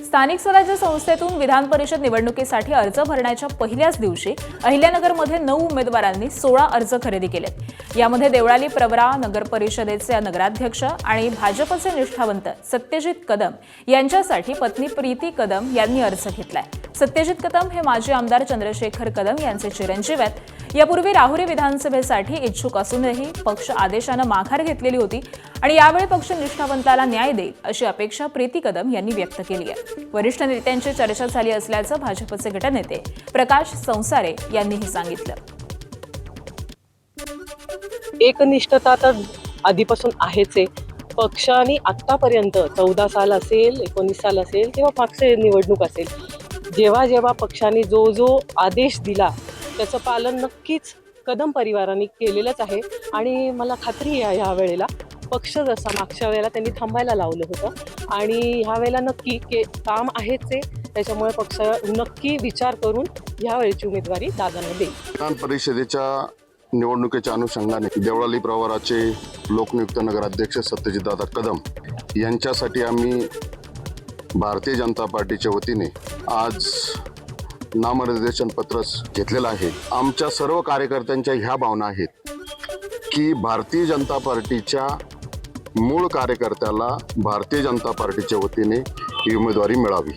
स्थानिक स्वराज्य संस्थेतून विधान परिषद निवडणुकीसाठी अर्ज भरण्याच्या पहिल्याच दिवशी अहिल्यानगरमध्ये 9 उमेदवारांनी 16 अर्ज खरेदी केलेत। यामध्ये देवळाली प्रवरा नगर परिषदेचे नगराध्यक्ष आणि भाजपचे निष्ठावंत सत्यजित कदम यांच्यासाठी पत्नी प्रीती कदम यांनी अर्ज घेतलाय। सत्यजित कदम हे माजी आमदार चंद्रशेखर कदम यांचे चिरंजीव आहेत। यापूर्वी राहुरी विधानसभेसाठी इच्छुक असूनही पक्ष आदेशानं माघार घेतलेली होती आणि यावेळी पक्ष निष्ठावंताला न्याय देईल अशी अपेक्षा प्रीती कदम यांनी व्यक्त केली आहे। वरिष्ठ नेत्यांची चर्चा झाली असल्याचं भाजपचे गटनेते प्रकाश संसारे यांनीही सांगितलं। एकनिष्ठता तर आधीपासून आहेच आहे। पक्षाने आतापर्यंत 14 साल असेल 19 साल असेल किंवा पक्ष निवडणूक असेल, जेव्हा जेव्हा पक्षाने जो आदेश दिला त्याचं पालन नक्कीच कदम परिवाराने केलेलंच आहे। आणि मला खात्री आहे ह्या वेळेला पक्ष जसा मागच्या वेळेला त्यांनी थांबायला लावलं होतं आणि ह्या वेळेला नक्की काम आहेच आहे, त्याच्यामुळे पक्ष नक्की विचार करून ह्या वेळेची उमेदवारी दादांना देईल। विधान परिषदेच्या निवडणुकीच्या अनुषंगाने देवळाली प्रवराचे लोकनियुक्त नगराध्यक्ष सत्यजितदादा कदम यांच्यासाठी आम्ही भारतीय जनता पार्टीच्या वतीने आज नामनिर्देशन पत्र घेतलेलं आहे। आमच्या सर्व कार्यकर्त्यांच्या ह्या भावना आहेत की भारतीय जनता पार्टीच्या मूळ कार्यकर्त्याला भारतीय जनता पार्टीच्या वतीने ही उमेदवारी मिळावी।